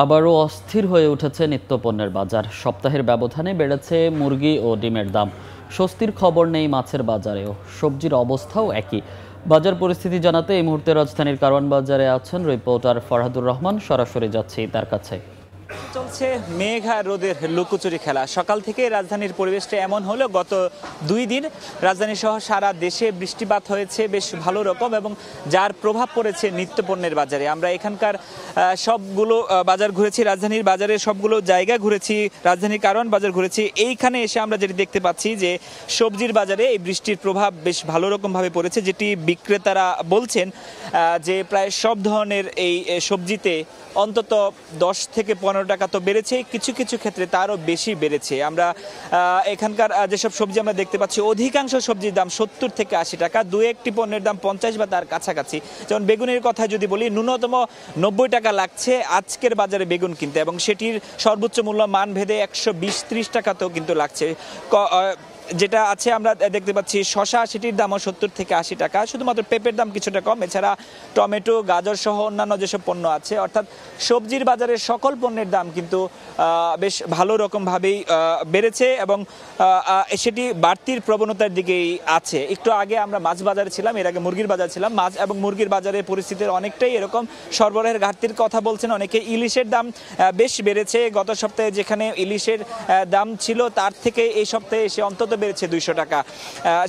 আবারও অস্থির হয়ে উঠেছে নিত্যপণ্যের বাজার। সপ্তাহের ব্যবধানে বেড়েছে মুরগি ও ডিমের দাম। স্বস্তির খবর নেই মাছের বাজারেও। সবজির অবস্থাও একই। বাজার পরিস্থিতি জানাতে এই মুহূর্তে রাজধানীর কারওয়ান বাজারে আছেন রিপোর্টার ফরহাদুর রহমান। সরাসরি যাচ্ছি তার কাছে। চলছে মেঘ আর রোদের লুকোচুরি খেলা। সকাল থেকে রাজধানীর পরিবেশটা এমন হলো, গত 2 দিন রাজধানী সহ সারা দেশে বৃষ্টিপাত হয়েছে বেশ ভালো রকম, এবং যার প্রভাব পড়েছে নিত্যপণ্যের বাজারে। আমরা এখানকার সবগুলো বাজার ঘুরেছি, রাজধানীর বাজারের সবগুলো জায়গা ঘুরেছি, রাজধানীর কারওয়ান বাজার ঘুরেছি। এইখানে এসে আমরা যেটি দেখতে পাচ্ছি যে সবজির বাজারে এই বৃষ্টির প্রভাব বেশ ভালো রকমভাবে পড়েছে, যেটি বিক্রেতারা বলছেন যে প্রায় সব ধরনের এই সবজিতে অন্তত 10 থেকে 15 টাকা তো বেড়েছে, কিছু কিছু ক্ষেত্রে তারও বেশি বেড়েছে। আমরা এখানকার যেসব সবজি আমরা দেখতে পাচ্ছি, অধিকাংশ সবজির দাম 70 থেকে 80 টাকা, 2-1টি পণ্যের দাম 50 বা তার কাছাকাছি। যেমন বেগুনের কথা যদি বলি, ন্যূনতম 90 টাকা লাগছে আজকের বাজারে বেগুন কিনতে, এবং সেটির সর্বোচ্চ মূল্য মান ভেদে 120-30 টাকাতেও কিন্তু লাগছে। যেটা আছে আমরা দেখতে পাচ্ছি শশা, সেটির দামও 70 থেকে 80 টাকা। শুধুমাত্র পেঁপের দাম কিছুটা কম। এছাড়া টমেটো, গাজর সহ অন্যান্য যেসব পণ্য আছে, অর্থাৎ সবজির বাজারের সকল পণ্যের দাম কিন্তু বেশ ভালো রকমভাবেই বেড়েছে, এবং সেটি বাড়তির প্রবণতার দিকেই আছে। একটু আগে আমরা মাছ বাজারে ছিলাম, এর আগে মুরগির বাজার ছিলাম। মাছ এবং মুরগির বাজারের পরিস্থিতির অনেকটাই এরকম। সরবরাহের ঘাটতির কথা বলছেন অনেকে। ইলিশের দাম বেশ বেড়েছে। গত সপ্তাহে যেখানে ইলিশের দাম ছিল, তার থেকে এই সপ্তাহে এসে অন্তত বেড়েছে 200 টাকা।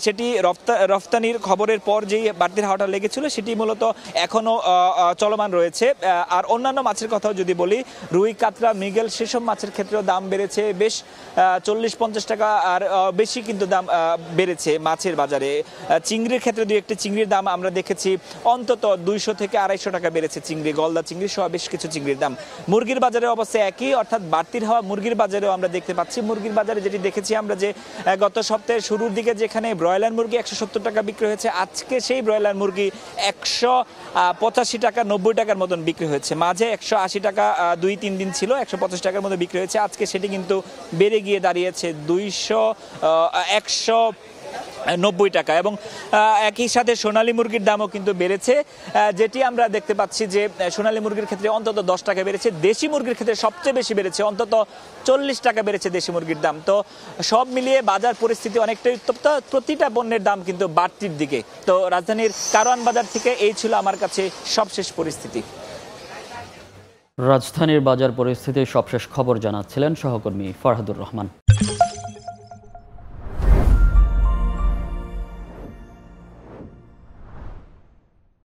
সেটি রফতানির খবরের পর যেই বাড়তির হাওয়াটা লেগেছিল, সেটি মূলত এখনো চলমান রয়েছে। আর অন্যান্য মাছের কথাও যদি বলি, রুই, কাতলা, মৃগেল, সেসব মাছের ক্ষেত্রেও দাম বেড়েছে বেশ 40-50 টাকা আর বেশি কিন্তু দাম বেড়েছে মাছের বাজারে। চিংড়ির ক্ষেত্রে 2-1টি চিংড়ির দাম আমরা দেখেছি অন্তত 200 থেকে 250 টাকা বেড়েছে চিংড়ি, গলদা চিংড়ি সহ বেশ কিছু চিংড়ির দাম। মুরগির বাজারের অবস্থা একই, অর্থাৎ বাড়তির হাওয়া মুরগির বাজারেও আমরা দেখতে পাচ্ছি। মুরগির বাজারে যেটি দেখেছি আমরা, যে গত সপ্তাহের শুরুর দিকে যেখানে ব্রয়লার মুরগি 170 টাকা বিক্রি হয়েছে, আজকে সেই ব্রয়লার মুরগি 185 টাকা 90 টাকার মতন বিক্রি হয়েছে। মাঝে 180 টাকা 2-3 দিন ছিল, 150 টাকার মতো বিক্রি হয়েছে। আজকে সেটি কিন্তু বেড়ে গিয়ে দাঁড়িয়েছে 190 টাকা। এবং একই সাথে সোনালী মুরগির দামও কিন্তু বেড়েছে, যেটি আমরা দেখতে পাচ্ছি যে সোনালী মুরগির ক্ষেত্রে অন্তত 10 টাকা বেড়েছে। দেশি মুরগির ক্ষেত্রে সবচেয়ে বেশি বেড়েছে, অন্তত 40 টাকা বেড়েছে দেশি মুরগির দাম। তো সব মিলিয়ে বাজার পরিস্থিতি অনেকটাই উত্তপ্ত, প্রতিটা পণ্যের দাম কিন্তু বাড়তির দিকে। তো রাজধানীর কারওয়ান বাজার থেকে এই ছিল আমার কাছে সবশেষ পরিস্থিতি। রাজধানীর বাজার পরিস্থিতির সবশেষ খবর জানাচ্ছিলেন সহকর্মী ফরহাদুর রহমান।